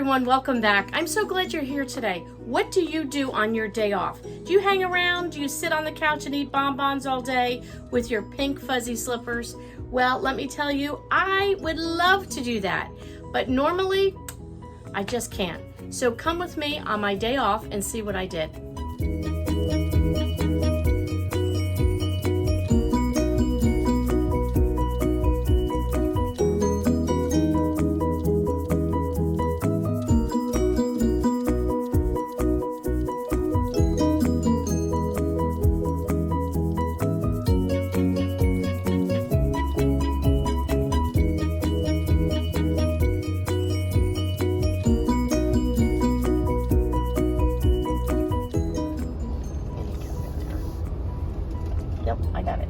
everyone, welcome back. I'm so glad you're here today. What do you do on your day off? Do you hang around? Do you sit on the couch and eat bonbons all day with your pink fuzzy slippers? Well, let me tell you, I would love to do that, but normally I just can't. So come with me on my day off and see what I did. Yep, I got it.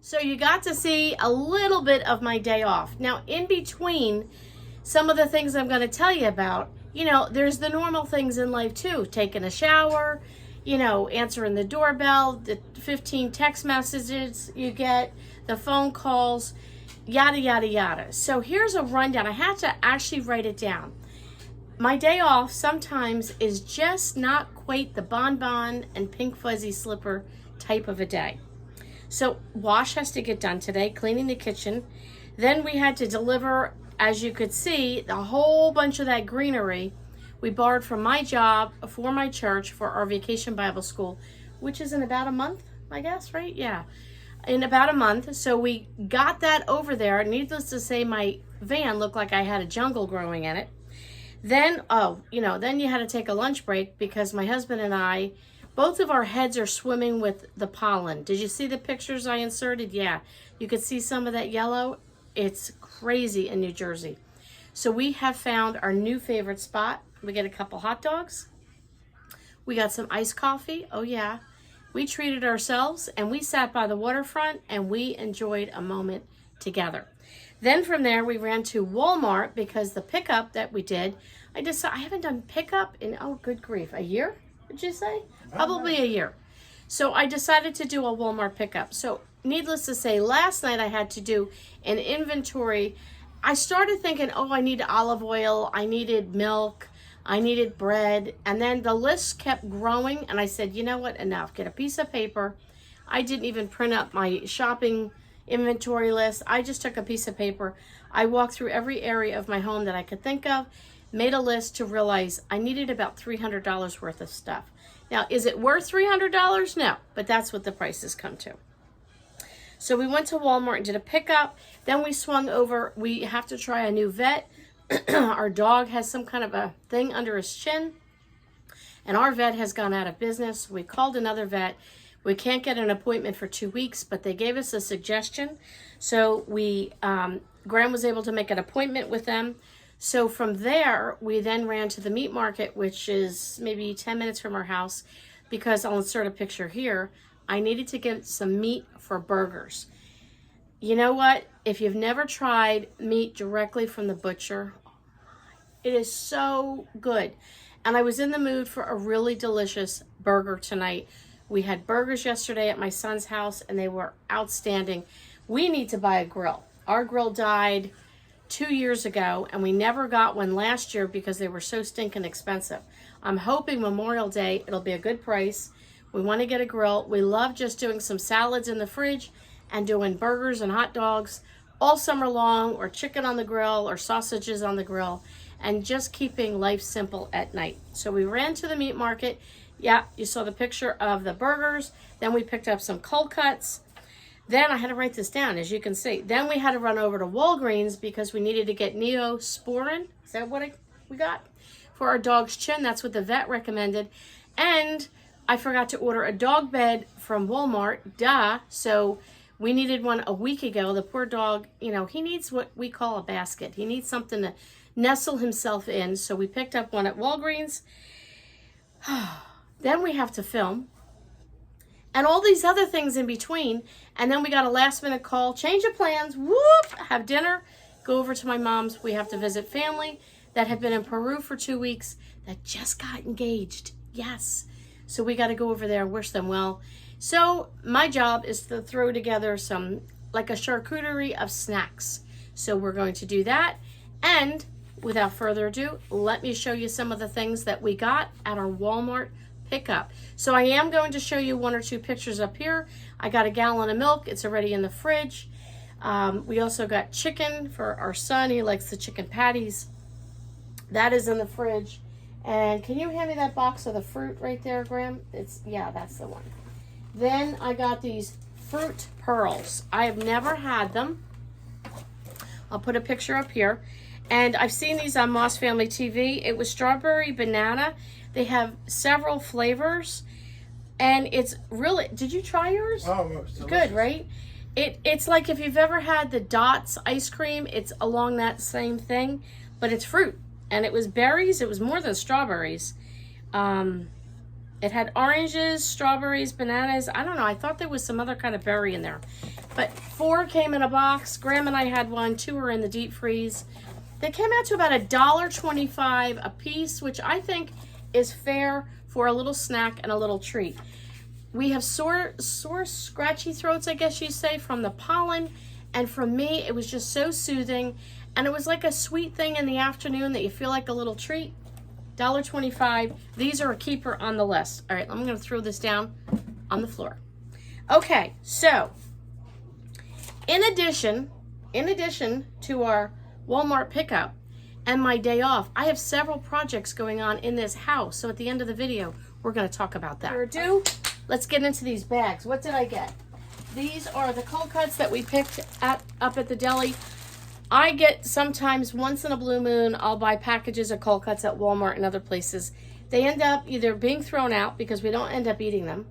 So you got to see a little bit of my day off. Now, in between some of the things I'm going to tell you about, there's the normal things in life too. Taking a shower, answering the doorbell, the 15 text messages you get, the phone calls, yada, yada, yada. So here's a rundown. I had to actually write it down. My day off sometimes is just not quite the bonbon and pink fuzzy slipper type of a day. So wash has to get done today, cleaning the kitchen. Then we had to deliver, as you could see, a whole bunch of that greenery we borrowed from my job for my church for our vacation Bible school, which is in about a month, I guess, right? Yeah, in about a month. So we got that over there. Needless to say, my van looked like I had a jungle growing in it. Then, then you had to take a lunch break because my husband and I, both of our heads are swimming with the pollen. Did you see the pictures I inserted? Yeah, you could see some of that yellow. It's crazy in New Jersey. So we have found our new favorite spot. We get a couple hot dogs. We got some iced coffee. Oh yeah. We treated ourselves and we sat by the waterfront and we enjoyed a moment together. Then from there we ran to Walmart because the pickup that we did, I haven't done pickup in, oh good grief, a year? Did you say? Probably a year. So I decided to do a Walmart pickup. So needless to say, last night I had to do an inventory. I started thinking, I needed olive oil, I needed milk, I needed bread. And then the list kept growing and I said, you know what, enough. Get a piece of paper. I didn't even print up my shopping inventory list. I just took a piece of paper. I walked through every area of my home that I could think of, made a list to realize I needed about $300 worth of stuff. Now, is it worth $300? No, but that's what the prices come to. So we went to Walmart and did a pickup. Then we swung over. We have to try a new vet. Our dog has some kind of a thing under his chin, and our vet has gone out of business. We called another vet. We can't get an appointment for 2 weeks, but they gave us a suggestion. So Graham was able to make an appointment with them. So from there, we then ran to the meat market, which is maybe 10 minutes from our house, because I'll insert a picture here. I needed to get some meat for burgers. You know what? If you've never tried meat directly from the butcher, it is so good. And I was in the mood for a really delicious burger tonight. We had burgers yesterday at my son's house, and they were outstanding. We need to buy a grill. Our grill died 2 years ago, and we never got one last year because they were so stinking expensive. I'm hoping Memorial Day it'll be a good price. We want to get a grill. We love just doing some salads in the fridge and doing burgers and hot dogs all summer long, or chicken on the grill or sausages on the grill, and just keeping life simple at night. So we ran to the meat market. Yeah, you saw the picture of the burgers. Then we picked up some cold cuts. Then I had to write this down, as you can see. Then we had to run over to Walgreens because we needed to get Neosporin. Is that what we got? For our dog's chin. That's what the vet recommended. And I forgot to order a dog bed from Walmart, duh. So we needed one a week ago. The poor dog, you know, he needs what we call a basket. He needs something to nestle himself in. So we picked up one at Walgreens. Then we have to film. And all these other things in between. And then we got a last minute call, change of plans, whoop, have dinner, go over to my mom's. We have to visit family that have been in Peru for 2 weeks that just got engaged. Yes. So we got to go over there and wish them well. So my job is to throw together some, like a charcuterie of snacks. So we're going to do that. And without further ado, let me show you some of the things that we got at our Walmart pickup. So I am going to show you 1 or 2 pictures up here. I got a gallon of milk. It's already in the fridge. We also got chicken for our son. He likes the chicken patties. That is in the fridge. And can you hand me that box of the fruit right there, Graham? Yeah, that's the one. Then I got these fruit pearls. I have never had them. I'll put a picture up here. And I've seen these on Moss Family TV. It was strawberry banana. They have several flavors. And it's really, did you try yours? Oh, it's delicious. Good, right? It's like if you've ever had the Dots ice cream, it's along that same thing, but it's fruit. And it was berries. It was more than strawberries. It had oranges, strawberries, bananas. I don't know. I thought there was some other kind of berry in there. But 4 came in a box. Graham and I had 1. 2 were in the deep freeze. They came out to about $1.25 a piece, which I think is fair for a little snack and a little treat. We have sore, scratchy throats, I guess you say, from the pollen. And for me, it was just so soothing. And it was like a sweet thing in the afternoon that you feel like a little treat. $1.25. These are a keeper on the list. All right, I'm going to throw this down on the floor. Okay, so in addition to our Walmart pickup and my day off, I have several projects going on in this house. So at the end of the video, we're going to talk about that. Let's get into these bags. What did I get? These are the cold cuts that we picked up at the deli. I get sometimes once in a blue moon, I'll buy packages of cold cuts at Walmart and other places. They end up either being thrown out because we don't end up eating them,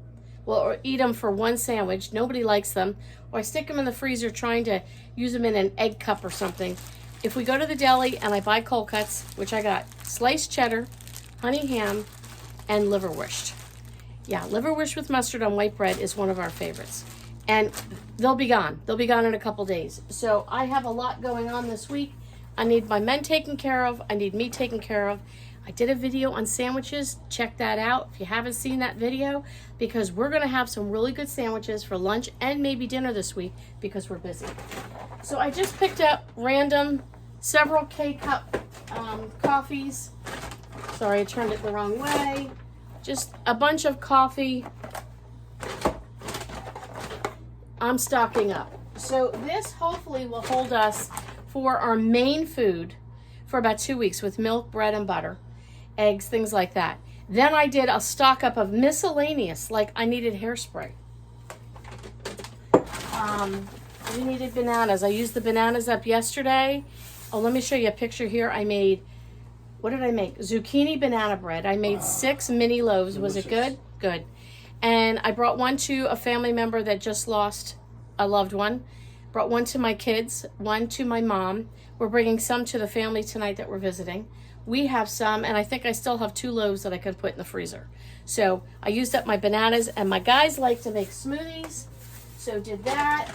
well, or eat them for one sandwich. Nobody likes them. Or I stick them in the freezer trying to use them in an egg cup or something. If we go to the deli and I buy cold cuts, which I got sliced cheddar, honey ham, and liverwurst. Yeah, liverwurst with mustard on white bread is one of our favorites. And they'll be gone. They'll be gone in a couple days. So I have a lot going on this week. I need my men taken care of. I need me taken care of. I did a video on sandwiches. Check that out if you haven't seen that video, because we're going to have some really good sandwiches for lunch and maybe dinner this week because we're busy. So I just picked up several K-cup coffees. Sorry, I turned it the wrong way. Just a bunch of coffee. I'm stocking up. So this hopefully will hold us for our main food for about 2 weeks with milk, bread, and butter, eggs, things like that. Then I did a stock up of miscellaneous, like I needed hairspray. We needed bananas. I used the bananas up yesterday. Oh, let me show you a picture here. I made, what did I make? Zucchini banana bread. I made 6 mini loaves. Was it good? Good. And I brought one to a family member that just lost a loved one. Brought one to my kids, one to my mom. We're bringing some to the family tonight that we're visiting. We have some, and I think I still have 2 loaves that I can put in the freezer. So I used up my bananas, and my guys like to make smoothies, so did that.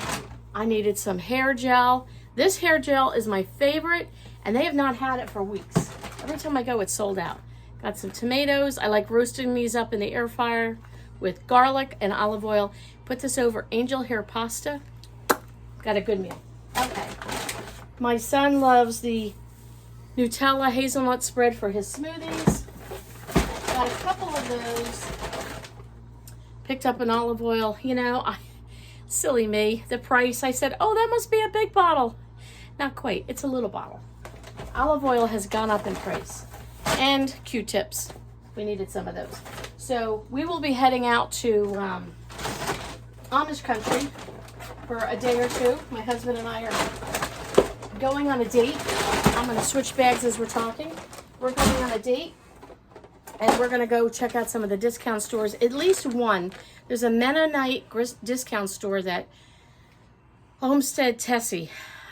I needed some hair gel. This hair gel is my favorite, and they have not had it for weeks. Every time I go, it's sold out. Got some tomatoes. I like roasting these up in the air fryer with garlic and olive oil. Put this over angel hair pasta. Got a good meal. Okay. My son loves the Nutella hazelnut spread for his smoothies. Got a couple of those. Picked up an olive oil. You know, silly me. The price. I said, oh, that must be a big bottle. Not quite. It's a little bottle. Olive oil has gone up in price. And Q-tips. We needed some of those. So we will be heading out to Amish country for a day or 2. My husband and I are going on a date. I'm going to switch bags as we're talking. We're going on a date and we're gonna go check out some of the discount stores. At least one. There's a Mennonite discount store that Homestead Tessie,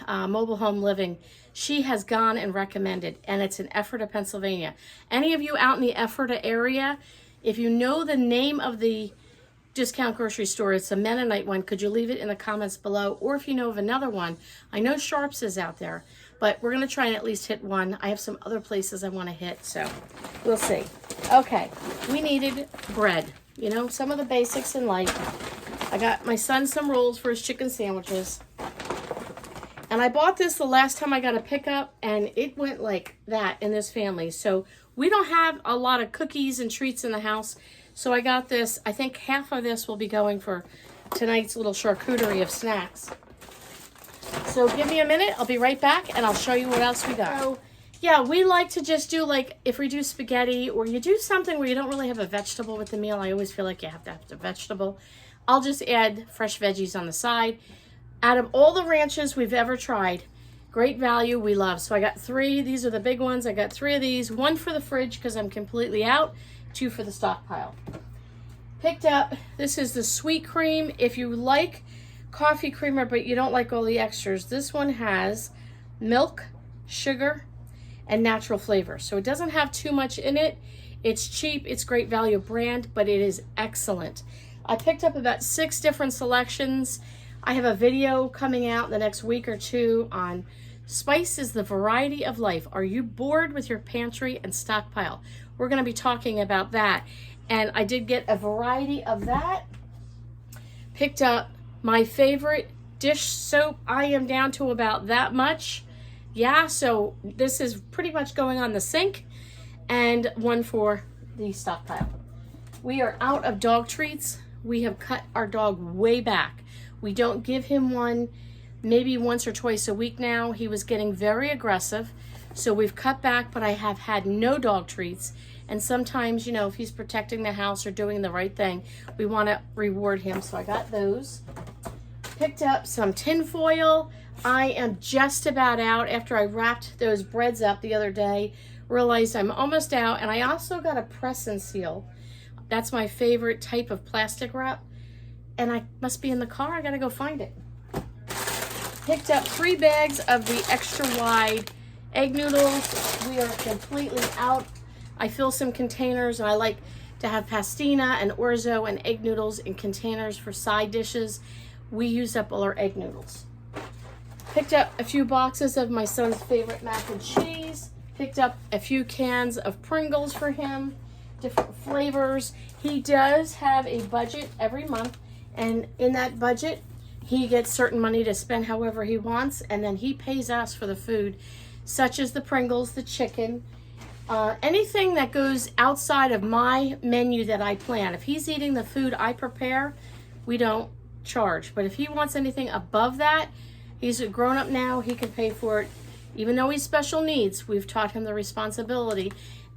Mobile Home Living, she has gone and recommended, and it's in Ephrata, Pennsylvania. Any of you out in the Ephrata area, if you know the name of the discount grocery store, it's a Mennonite one, could you leave it in the comments below? Or if you know of another one, I know Sharps is out there, but we're gonna try and at least hit one. I have some other places I wanna hit, so we'll see. Okay, we needed bread, you know, some of the basics in life. I got my son some rolls for his chicken sandwiches. And I bought this the last time I got a pickup, and it went like that in this family. So we don't have a lot of cookies and treats in the house. So I got this. I think half of this will be going for tonight's little charcuterie of snacks. So give me a minute. I'll be right back, and I'll show you what else we got. So yeah, we like to just do, like, if we do spaghetti or you do something where you don't really have a vegetable with the meal, I always feel like you have to have the vegetable. I'll just add fresh veggies on the side. Out of all the ranches we've ever tried, great value, we love. So I got 3. These are the big ones. I got 3 of these. 1 for the fridge because I'm completely out. 2 for the stockpile. Picked up, this is the sweet cream. If you like coffee creamer but you don't like all the extras, this one has milk, sugar, and natural flavor. So it doesn't have too much in it. It's cheap. It's great value brand, but it is excellent. I picked up about 6 different selections. I have a video coming out in the next week or 2 on spice is the variety of life. Are you bored with your pantry and stockpile? We're going to be talking about that. And I did get a variety of that. Picked up my favorite dish soap. I am down to about that much. Yeah, so this is pretty much going on the sink. And 1 for the stockpile. We are out of dog treats. We have cut our dog way back. We don't give him one maybe once or twice a week now. He was getting very aggressive, so we've cut back, but I have had no dog treats. And sometimes, you know, if he's protecting the house or doing the right thing, we want to reward him, so I got those. Picked up some tin foil. I am just about out after I wrapped those breads up the other day. Realized I'm almost out, and I also got a press and seal. That's my favorite type of plastic wrap. And I must be in the car. I gotta go find it. Picked up 3 bags of the extra wide egg noodles. We are completely out. I fill some containers, and I like to have pastina and orzo and egg noodles in containers for side dishes. We use up all our egg noodles. Picked up a few boxes of my son's favorite mac and cheese. Picked up a few cans of Pringles for him, different flavors. He does have a budget every month. And in that budget, he gets certain money to spend however he wants, and then he pays us for the food, such as the Pringles, the chicken, anything that goes outside of my menu that I plan. If he's eating the food I prepare, we don't charge. But if he wants anything above that, he's a grown-up now, he can pay for it. Even though he's special needs, we've taught him the responsibility,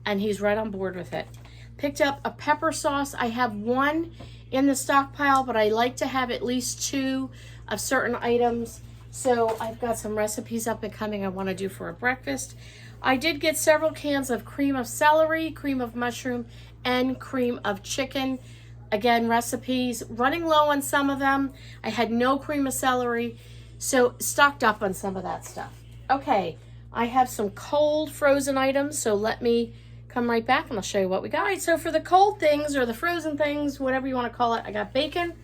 and he's right on board with it. Picked up a pepper sauce. I have 1 in the stockpile, but I like to have at least 2 of certain items. So I've got some recipes up and coming I want to do for a breakfast. I did get several cans of cream of celery, cream of mushroom, and cream of chicken. Again, recipes, running low on some of them. I had no cream of celery, so stocked up on some of that stuff. Okay, I have some cold frozen items, so let me come right back and I'll show you what we got. All right, so for the cold things or the frozen things, whatever you want to call it, I got bacon.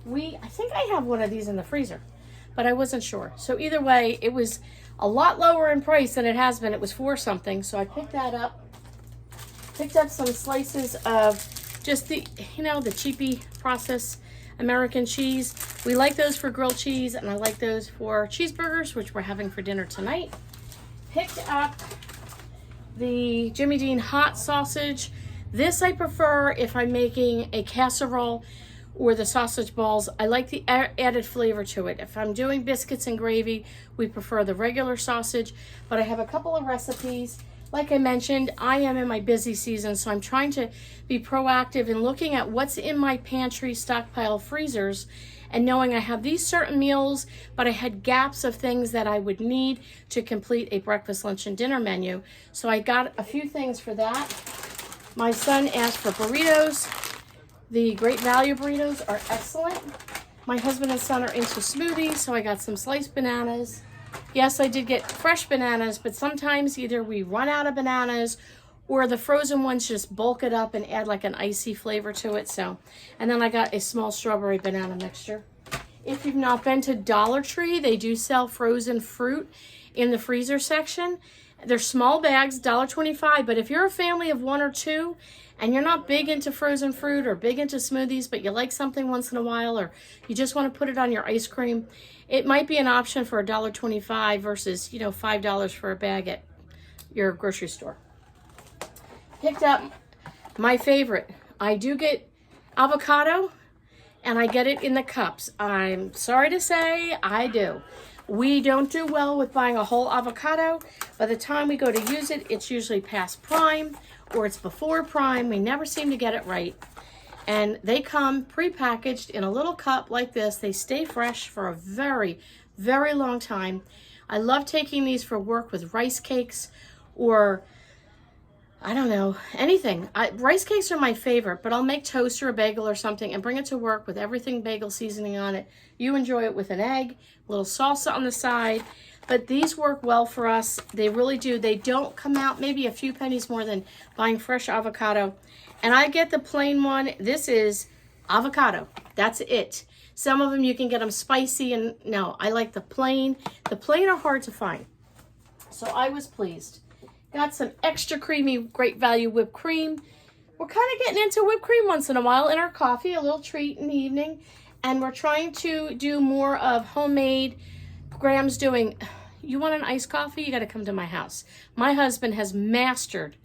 I think I have one of these in the freezer, but I wasn't sure. So either way, it was a lot lower in price than it has been. It was 4 something, so I picked that up. Picked up some slices of just the, you know, the cheapy processed American cheese. We like those for grilled cheese, and I like those for cheeseburgers, which we're having for dinner tonight. Picked up the Jimmy Dean hot sausage. This I prefer if I'm making a casserole or the sausage balls. I like the added flavor to it. If I'm doing biscuits and gravy, we prefer the regular sausage, but I have a couple of recipes. Like I mentioned, I am in my busy season, so I'm trying to be proactive in looking at what's in my pantry, stockpile, freezers, and knowing I have these certain meals, but I had gaps of things that I would need to complete a breakfast, lunch, and dinner menu. So I got a few things for that. My son asked for burritos. The Great Value burritos are excellent. My husband and son are into smoothies, so I got some sliced bananas. Yes, I did get fresh bananas, but sometimes either we run out of bananas or the frozen ones just bulk it up and add like an icy flavor to it. So, and then I got a small strawberry banana mixture. If you've not been to Dollar Tree, they do sell frozen fruit in the freezer section. They're small bags, $1.25, but if you're a family of 1 or 2 and you're not big into frozen fruit or big into smoothies, but you like something once in a while, or you just want to put it on your ice cream, it might be an option for $1.25 versus, you know, $5 for a bag at your grocery store. Picked up my favorite. I do get avocado, and I get it in the cups. I'm sorry to say, I do. We don't do well with buying a whole avocado. By the time we go to use it, it's usually past prime or it's before prime. We never seem to get it right. And they come pre-packaged in a little cup like this. They stay fresh for a very, very long time. I love taking these for work with rice cakes or, I don't know, anything. Rice cakes are my favorite, but I'll make toast or a bagel or something and bring it to work with everything bagel seasoning on it. You enjoy it with an egg, a little salsa on the side. But these work well for us. They really do. They don't come out maybe a few pennies more than buying fresh avocado. And I get the plain one. This is avocado. That's it. Some of them you can get them spicy, and no, I like the plain. The plain are hard to find. So I was pleased. Got some extra creamy Great Value whipped cream. We're kind of getting into whipped cream once in a while in our coffee, a little treat in the evening. And we're trying to do more of homemade. Graham's doing, you want an iced coffee? You got to come to my house. My husband has mastered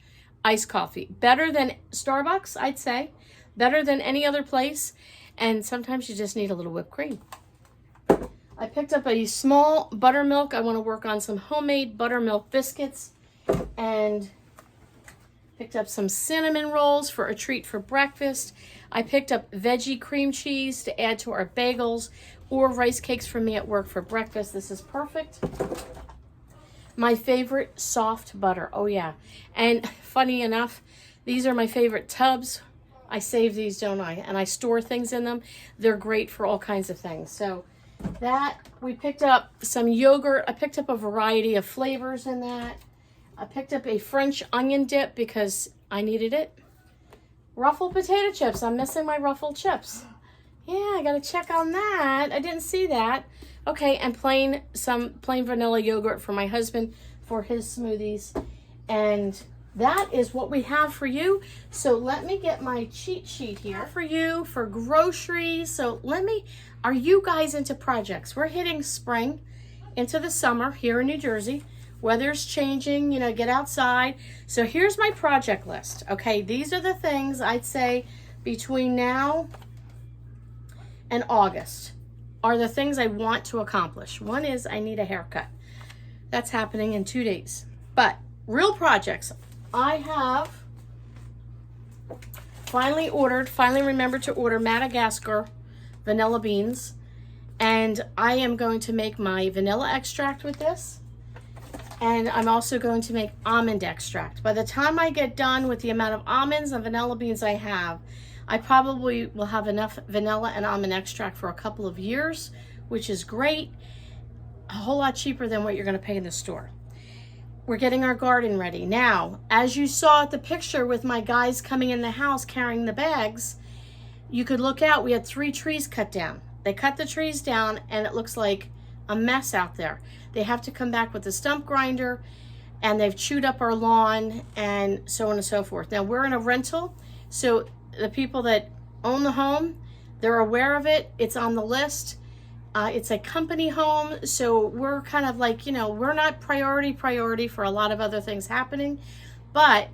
iced coffee. Better than Starbucks, I'd say. Better than any other place. And sometimes you just need a little whipped cream. I picked up a small buttermilk. I want to work on some homemade buttermilk biscuits. And picked up some cinnamon rolls for a treat for breakfast. I picked up veggie cream cheese to add to our bagels or rice cakes for me at work for breakfast. This is perfect. My favorite soft butter. Oh yeah. And funny enough, these are my favorite tubs. I save these, don't I? And I store things in them. They're great for all kinds of things. So that, we picked up some yogurt. I picked up a variety of flavors in that. I picked up a French onion dip because I needed it. Ruffled potato chips. I'm missing my ruffled chips. Yeah, I got to check on that. I didn't see that. Okay, and some plain vanilla yogurt for my husband for his smoothies. And that is what we have for you. So let me get my cheat sheet here for you for groceries. So are you guys into projects? We're hitting spring into the summer here in New Jersey. Weather's changing, you know, get outside. So here's my project list. Okay, these are the things I'd say between now and August are the things I want to accomplish. One is I need a haircut. That's happening in 2 days. But real projects, I have finally remembered to order Madagascar vanilla beans. And I am going to make my vanilla extract with this. And I'm also going to make almond extract. By the time I get done with the amount of almonds and vanilla beans I have, I probably will have enough vanilla and almond extract for a couple of years, which is great. A whole lot cheaper than what you're going to pay in the store. We're getting our garden ready. Now, as you saw at the picture with my guys coming in the house carrying the bags, you could look out. We had 3 trees cut down. They cut the trees down and it looks like a mess out there. They have to come back with a stump grinder and they've chewed up our lawn and so on and so forth. Now we're in a rental, so the people that own the home, they're aware of it. It's on the list. It's a company home, so we're kind of like, you know, we're not priority for a lot of other things happening, but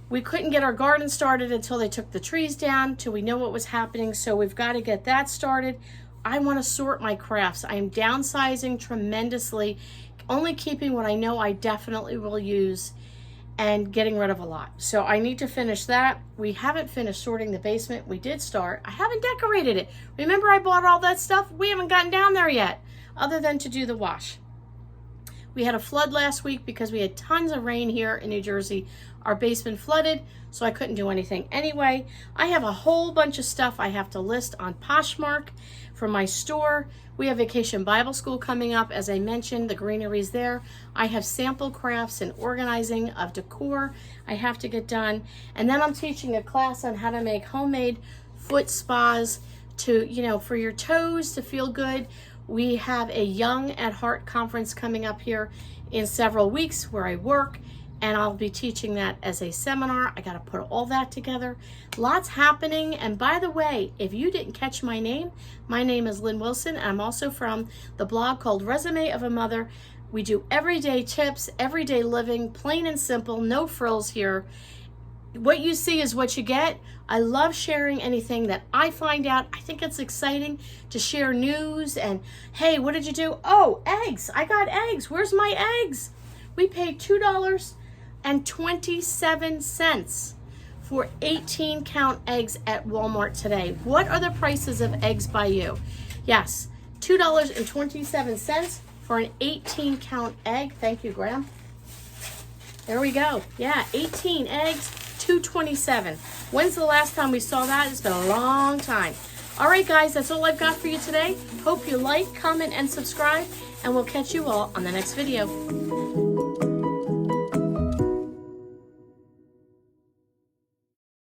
we couldn't get our garden started until they took the trees down, till we know what was happening, so we've got to get that started. I want to sort my crafts. I am downsizing tremendously, only keeping what I know I definitely will use and getting rid of a lot. So I need to finish that. We haven't finished sorting the basement. We did start. I haven't decorated it. Remember I bought all that stuff? We haven't gotten down there yet, other than to do the wash. We had a flood last week because we had tons of rain here in New Jersey. Our basement flooded, so I couldn't do anything. Anyway, I have a whole bunch of stuff I have to list on Poshmark for my store. We have Vacation Bible School coming up. As I mentioned, the greenery's there. I have sample crafts and organizing of decor I have to get done. And then I'm teaching a class on how to make homemade foot spas to, for your toes to feel good. We have a Young at Heart conference coming up here in several weeks where I work, and I'll be teaching that as a seminar. I got to put all that together. Lots happening. And by the way, if you didn't catch my name is Lynn Wilson, and I'm also from the blog called Resume of a Mother. We do everyday tips, everyday living, plain and simple, no frills here. What you see is what you get. I love sharing anything that I find out. I think it's exciting to share news and, hey, what did you do? Oh, eggs. I got eggs. Where's my eggs? We paid $2.27 for 18 count eggs at Walmart today. What are the prices of eggs by you? Yes, $2.27 for an 18 count egg. Thank you, Graham. There we go. Yeah, 18 eggs, $2.27. When's the last time we saw that? It's been a long time. All right, guys, that's all I've got for you today. Hope you like, comment, and subscribe, and we'll catch you all on the next video.